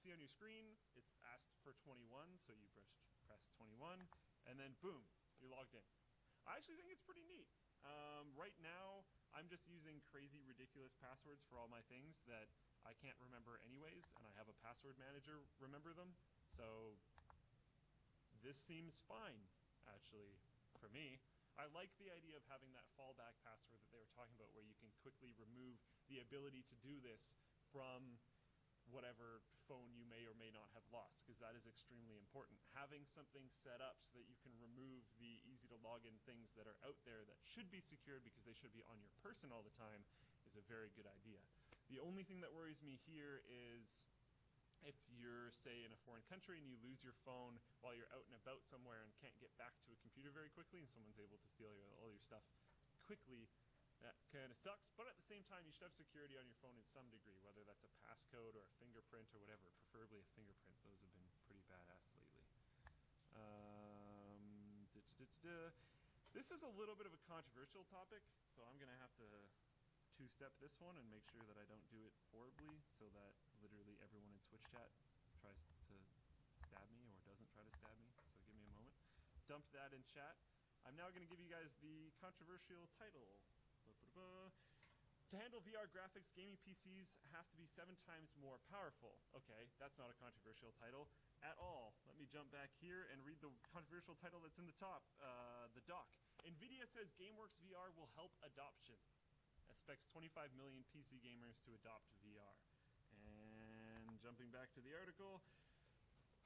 see on your screen, it's asked for 21, so you press 21, and then boom, you're logged in. I actually think it's pretty neat. Right now, I'm just using crazy, ridiculous passwords for all my things that I can't remember anyways, and I have a password manager remember them, so this seems fine, actually, for me. I like the idea of having that fallback password that they were talking about, where you can quickly remove the ability to do this from whatever phone you may or may not have lost, because that is extremely important. Having something set up so that you can remove the easy to log in things that are out there that should be secured because they should be on your person all the time is a very good idea. The only thing that worries me here is if you're, say, in a foreign country and you lose your phone while you're out and about somewhere and can't get back to a computer very quickly and someone's able to steal all your stuff quickly, that kind of sucks. But at the same time, you should have security on your phone in some degree, whether that's a passcode or a fingerprint or whatever, preferably a fingerprint. Those have been pretty badass lately. This is a little bit of a controversial topic, so I'm going to have to two-step this one and make sure that I don't do it horribly so that literally everyone in Twitch chat tries to stab me or doesn't try to stab me. So give me a moment. Dumped that in chat. I'm now going to give you guys the controversial title. To handle VR graphics, gaming PCs have to be 7 times more powerful. Okay, that's not a controversial title at all. Let me jump back here and read the controversial title that's in the top, the doc. NVIDIA says GameWorks VR will help adoption. Expects 25 million PC gamers to adopt VR. And jumping back to the article.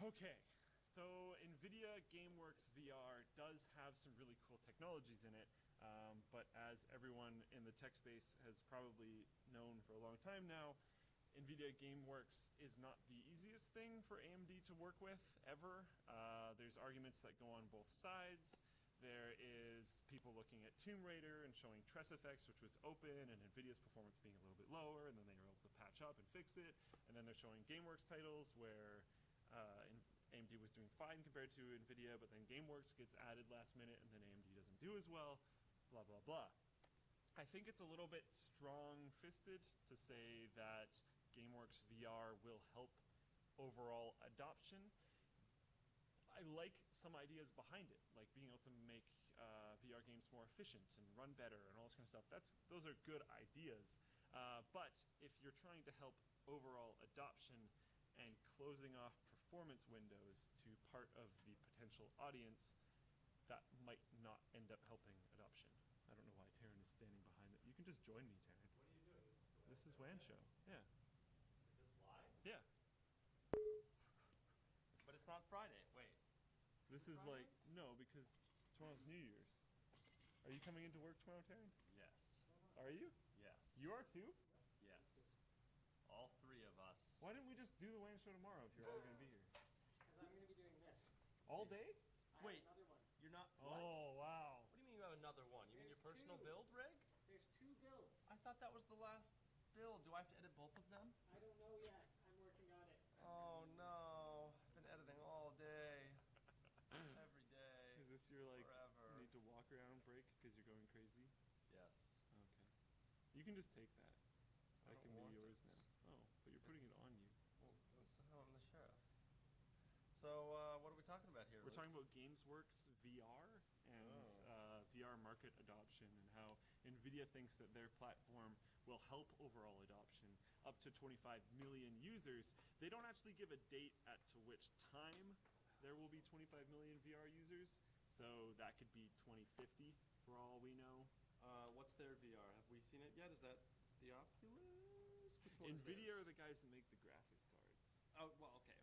Okay, so NVIDIA GameWorks VR does have some really cool technologies in it, but as everyone in the tech space has probably known for a long time now, NVIDIA GameWorks is not the easiest thing for AMD to work with, ever. There's arguments that go on both sides. There is people looking at Tomb Raider and showing Tress effects, which was open, and NVIDIA's performance being a little bit lower, and then they were able to patch up and fix it. And then they're showing GameWorks titles where AMD was doing fine compared to NVIDIA, but then GameWorks gets added last minute, and then AMD doesn't do as well, blah, blah, blah. I think it's a little bit strong-fisted to say that GameWorks VR will help overall adoption. I like some ideas behind it, like being able to make VR games more efficient and run better and all this kind of stuff. Those are good ideas. But if you're trying to help overall adoption and closing off performance windows to part of the potential audience, that might not end up helping adoption. I don't know why Taryn is standing behind it. You can just join me, Taryn. What are you doing? This is WAN Show. Yeah. Is this live? Yeah. But it's not Friday. Wait. This is like, no, because tomorrow's New Year's. Are you coming into work tomorrow, Taryn? Yes. Are you? Yes. You are too? Yes. All 3 of us. Why didn't we just do the WAN Show tomorrow if you're all going to be here? Because I'm going to be doing this. All day? Wait. Another one. You're not. What? Oh, wow. What do you mean you have another one? You mean your personal build rig? There's 2 builds. I thought that was the last build. Do I have to edit both of them? I don't know yet. I'm working on it. Oh no. I've been editing all day. Every day. Is this your, like, forever. need to walk around break because you're going crazy? Yes. Okay. You can just take that. I That can don't be want yours it. now. Oh, but you're putting it on you. Well, that's how I'm the sheriff. So, what are we talking about here? We're talking about GamesWorks VR and VR market adoption and how NVIDIA thinks that their platform will help overall adoption up to 25 million users. They don't actually give a date at to which time there will be 25 million VR users, so that could be 2050 for all we know. What's their VR? Have we seen it yet? Is that the Oculus? Which one is NVIDIA theirs? are the guys that make the graphics cards. Oh, well, okay.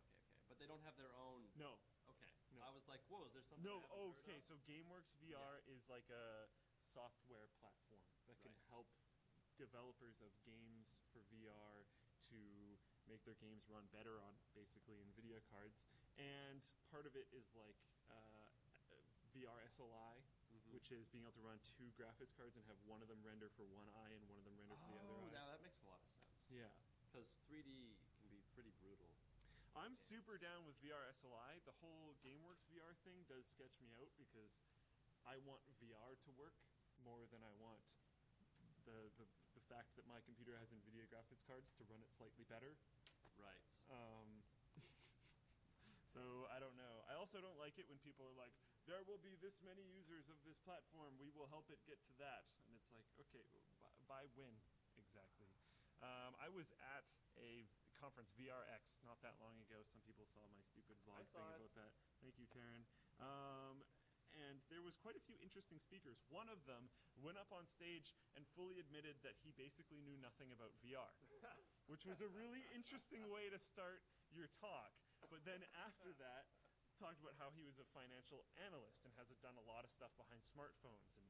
But they don't have their own. No. Okay. No. I was like, whoa, is there something? No, I haven't oh, heard okay, of? so GameWorks VR is like a software platform that can Right. help developers of games for VR to make their games run better on basically NVIDIA cards. And part of it is like VR SLI, which is being able to run 2 graphics cards and have one of them render for one eye and one of them render for the other eye. Now that makes a lot of sense. Yeah. Because 3D can be pretty brutal. I'm super down with VR SLI. The whole GameWorks VR thing does sketch me out because I want VR to work more than I want the fact that my computer has NVIDIA graphics cards to run it slightly better. Right. also don't like it when people are like, there will be this many users of this platform. We will help it get to that. And it's like, okay, by when exactly? I was at a conference, VRX, not that long ago. Some people saw my stupid vlog I saw thing it. about that. Thank you, Taryn. And there was quite a few interesting speakers. One of them went up on stage and fully admitted that he basically knew nothing about VR, which was a really interesting way to start your talk. But then after that, talked about how he was a financial analyst and has done a lot of stuff behind smartphones and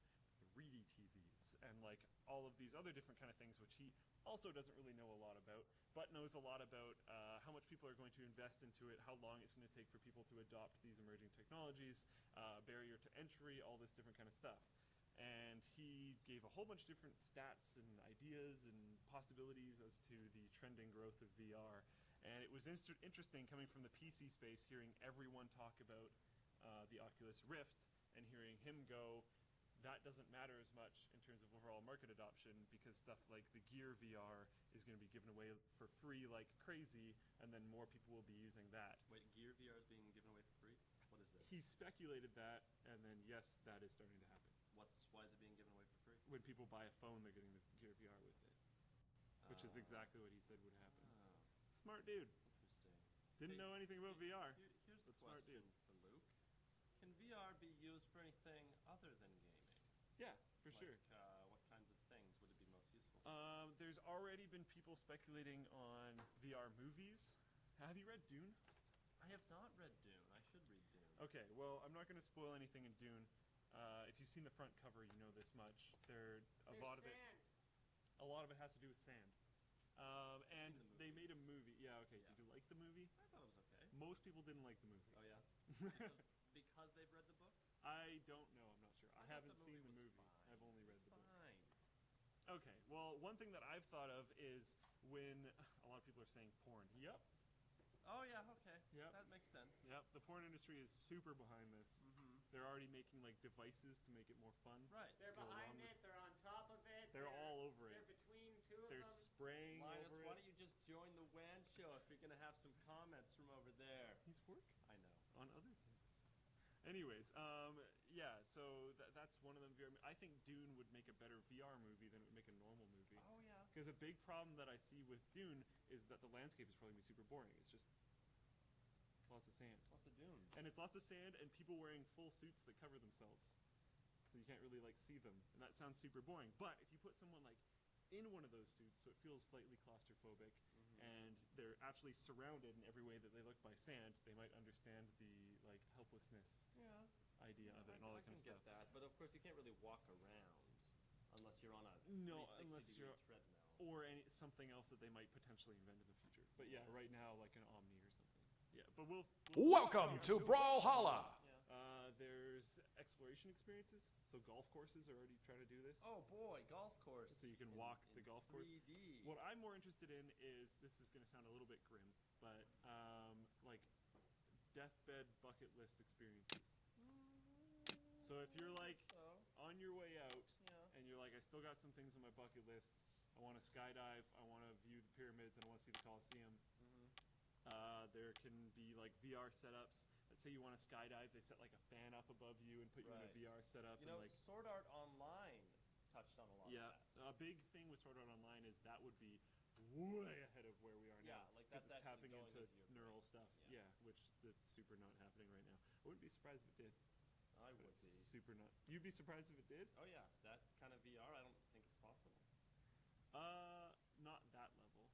3D TVs and like all of these other different kind of things, which he also doesn't really know a lot about, but knows a lot about how much people are going to invest into it, how long it's going to take for people to adopt these emerging technologies, barrier to entry, all this different kind of stuff. And he gave a whole bunch of different stats and ideas and possibilities as to the trending growth of VR. And it was interesting coming from the PC space, hearing everyone talk about the Oculus Rift and hearing him go, that doesn't matter as much in terms of overall market adoption because stuff like the Gear VR is going to be given away for free like crazy, and then more people will be using that. Wait, Gear VR is being given away for free? What is this? He speculated that, and then yes, that is starting to happen. Why is it being given away for free? When people buy a phone, they're getting the Gear VR with it, which is exactly what he said would happen. Smart dude. Interesting. Didn't know anything about VR. Here's the Smart question dude. for Luke. Can VR be used for anything other than gaming? Yeah, for sure. What kinds of things would it be most useful for? There's already been people speculating on VR movies. Have you read Dune? I have not read Dune. I should read Dune. Okay, well, I'm not going to spoil anything in Dune. If you've seen the front cover, you know this much. There's a lot of it has to do with sand. And seen the they made a movies. movie. Yeah, okay. Yeah. Did you like the movie? I thought it was okay. Most people didn't like the movie. Oh yeah. because they've read the book. I don't know. I'm not sure. I thought haven't the seen the was movie. fine. I've only It read was the book. fine. Okay. Well, one thing that I've thought of is when a lot of people are saying porn. Yep. Oh yeah. Okay. Yep. That makes sense. Yep. The porn industry is super behind this. Mm-hmm. They're already making like devices to make it more fun. Right. They're Go behind along with- it. They're on top of it. They're all over They're it. between two of They're them. spraying Linus, over why it. don't you just join the WAN show if you're gonna have some comments from over there? He's working I know. on other things. Anyways, yeah. So that's one of them. I think Dune would make a better VR movie than it would make a normal movie. Oh yeah. Because a big problem that I see with Dune is that the landscape is probably gonna be super boring. It's just lots of sand. Lots of dunes. And it's lots of sand and people wearing full suits that cover themselves. So you can't really like see them. And that sounds super boring. But if you put someone like in one of those suits, so it feels slightly claustrophobic, and they're actually surrounded in every way that they look by sand, they might understand the like helplessness Yeah. idea of it and all I that kind can of get stuff. that, but of course you can't really walk around unless you're on a No, 360 unless degree you're- treadmill. Or something else that they might potentially invent in the future. But yeah, right now like an Omni or something. Yeah, but we'll Welcome to Brawlhalla! There's exploration experiences. So golf courses are already trying to do this. Oh boy, golf course. So you can walk the golf course. 3D. What I'm more interested in is, this is going to sound a little bit grim, but like deathbed bucket list experiences. So if you're like on your way out Yeah. and you're like, I still got some things on my bucket list. I want to skydive. I want to view the pyramids. And I want to see the Colosseum. There can be like VR setups. Let's say you want to skydive. They set like a fan up above you and put you in a Right. VR setup. You know, and like Sword Art Online touched on a lot yeah, of that. a big thing with Sword Art Online is that would be way ahead of where we are Yeah, now. like 'cause that's it's actually tapping going into into your neural brain. stuff. Yeah. Yeah, which that's super not happening right now. I wouldn't be surprised if it did. I but would it's be. super not. You'd be surprised if it did? Oh yeah, that kind of VR, I don't think it's possible. Not that level.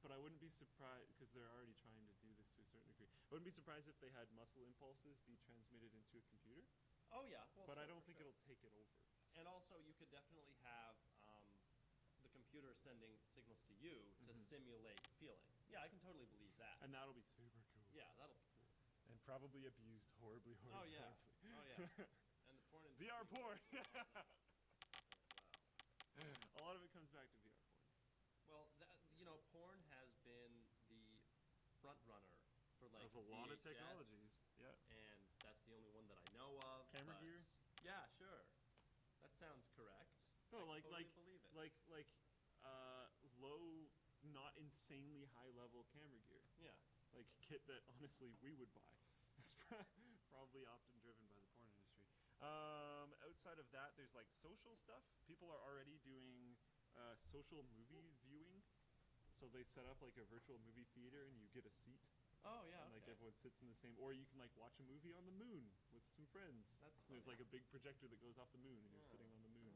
But I wouldn't be surprised because they're already trying to do this to a certain degree. I wouldn't be surprised if they had muscle impulses be transmitted into a computer. Oh yeah, well, But I sure, don't for think sure. it'll take it over. And also, you could definitely have the computer sending signals to you to simulate feeling. Yeah, I can totally believe that. And that'll be super cool. Yeah, that'll be cool. And probably abused horribly, Oh horribly. yeah, horribly. oh yeah. And the porn industry. VR porn. Wow. A lot of it comes back to VR porn. Well, porn has been the front runner for like Of a lot of VHS, technologies. Yeah. and that's the only one that I know of. Camera but gear? Yeah, sure. That sounds correct. No, I like totally like believe it. like low, not insanely high level camera gear. Yeah. like kit that honestly we would buy. It's probably often driven by the porn industry. Outside of that, there's like social stuff. People are already doing social movie viewing. So they set up like a virtual movie theater and you get a seat. Oh yeah. And like Okay. everyone sits in the same, or you can like watch a movie on the moon with some friends. That's There's funny. like a big projector that goes off the moon and you're sitting on the moon.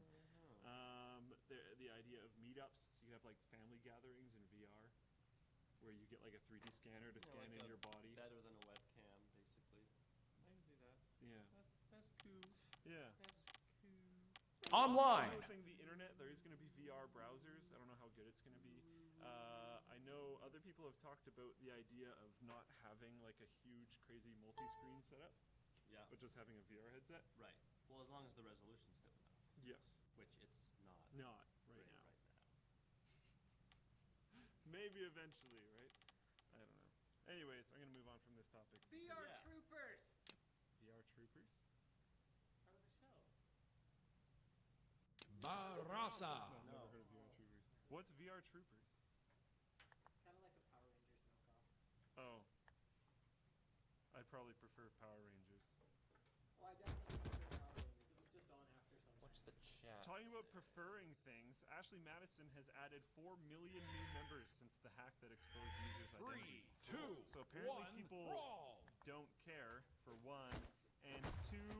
Oh. The idea of meetups, so you have like family gatherings in VR, where you get like a 3D scanner to scan like in a your body. Better than a webcam, basically. I can see that. Yeah, That's cool. yeah. That's cool. Online. Using the internet, there is going to be VR browsers. I don't know how good it's going to be. I know other people have talked about the idea of not having like a huge, crazy multi-screen setup, Yeah. but just having a VR headset. Right. Well, as long as the resolution's good enough, Yes, which it's not. not right Right now. now. Maybe eventually, right? I don't know. Anyways, I'm going to move on from this topic. VR Yeah. Troopers. VR Troopers? That was a show. Barasa. I've never heard of VR Troopers. What's VR Troopers? It's kind of like a Power Rangers knockoff. Oh. I probably prefer Power Rangers. Oh, I definitely prefer Power Rangers. It was just on after sometimes. What's the chat? Talking about preferring things, Ashley Madison has added 4 million new members since the hack that exposed users' 3, identities. 2, So apparently 1, people brawl. don't care, for one, and two,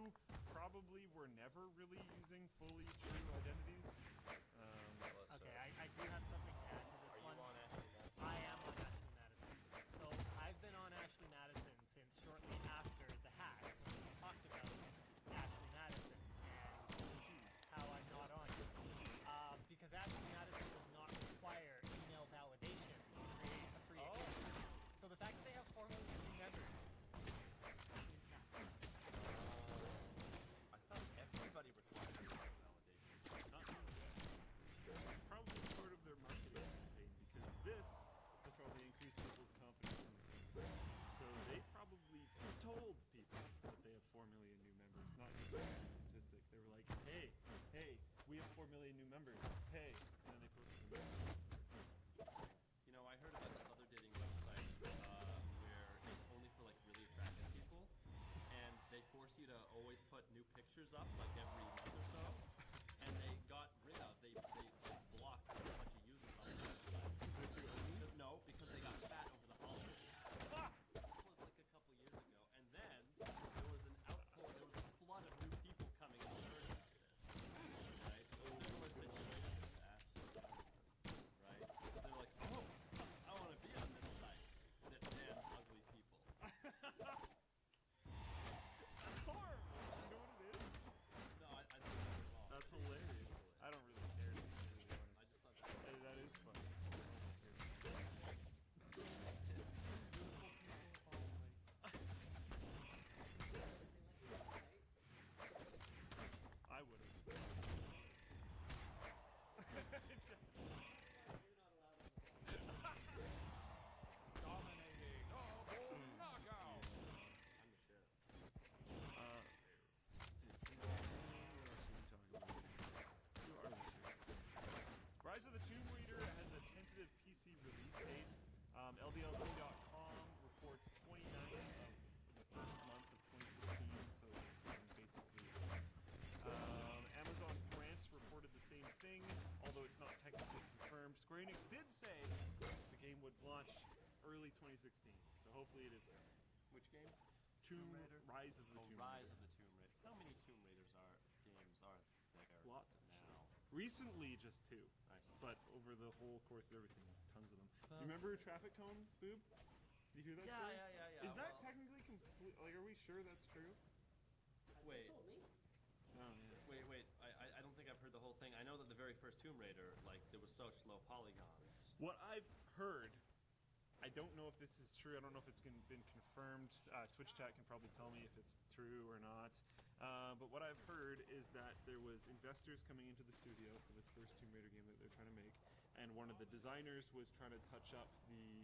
probably were never really using fully true identities. Okay, I do have something to add to this Are one. you on Ashley Madison? I am on Ashley Madison. So I've been on Ashley Madison since shortly after the hack when we talked about Ashley Madison and how I'm not on it. Because Ashley Madison does not require email validation to create a free account. So the fact that they have 4 million new members means nothing. I thought everybody required email validation. Not really. Probably part of their marketing campaign, because this will probably increase people's confidence in the game. So they probably told people that they have 4 million new members, not just a statistic. They were like, hey, we have 4 million new members. Hey, and then they posted a message. You know, I heard about this other dating website where it's only for like really attractive people, and they force you to always put new pictures up like every month or so. And they got rid of, they blocked a bunch of users on the website. No, because they got fat over the holidays. This was like a couple years ago, and then there was an outpour, there was a flood of new people coming and learning about this. Right? It was a similar situation to that. Right? Because they were like, oh, I want to be on this site that bans ugly people. That's horrible. You know what it is? No, I think that's wrong. That's hilarious. I don't really care, to be really honest. I just thought that was That is funny. I would have. Dominating. Double knockout. I'm the sheriff. Rise of the Tomb Raider has a tentative PC release date. LDLC.com reports 29th of the first month of 2016, so basically. Amazon France reported the same thing, although it's not technically confirmed. Square Enix did say the game would launch early 2016, so hopefully it is early. Which game? Tomb Raider? Rise of the Tomb Rise Raider. of the Tomb Raider. How many Tomb Raiders games are there Lots, now? Recently, just 2. Nice. But over the whole course of everything, tons of them. Do you remember Traffic Cone, Boob? Did you hear that story? Yeah. Is that well, technically complete? Like, are we sure that's true? Wait. They told me. Oh, yeah. Wait. I don't think I've heard the whole thing. I know that the very first Tomb Raider, like, there was such low polygons. What I've heard, I don't know if this is true. I don't know if it's been confirmed. Twitch chat can probably tell me if it's true or not. But what I've heard is that there was investors coming into the studio for the first Tomb Raider game that they're trying to make, and one of the designers was trying to touch up the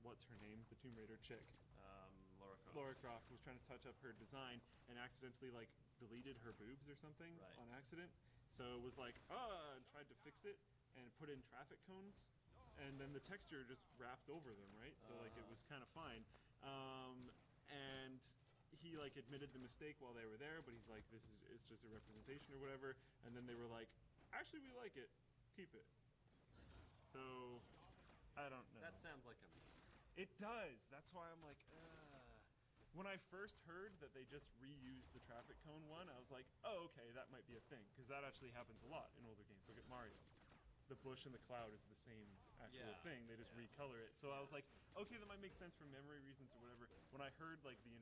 what's her name? The Tomb Raider chick. Lara Croft. Lara Croft was trying to touch up her design and accidentally like deleted her boobs or something Right. on accident. So it was like, and tried to fix it and put in traffic cones. and then the texture just wrapped over them, right? So like it was kind of fine. And he like admitted the mistake while they were there, but he's like, this is it's just a representation or whatever. And then they were like, actually, we like it, keep it. So I don't know. That sounds like a me. It does. That's why I'm like, when I first heard that they just reused the traffic cone one, I was like, oh, okay, that might be a thing. Because that actually happens a lot in older games. Look at Mario. The bush and the cloud is the same actual thing. They just recolor it. So I was like, okay, that might make sense for memory reasons or whatever. When I heard like the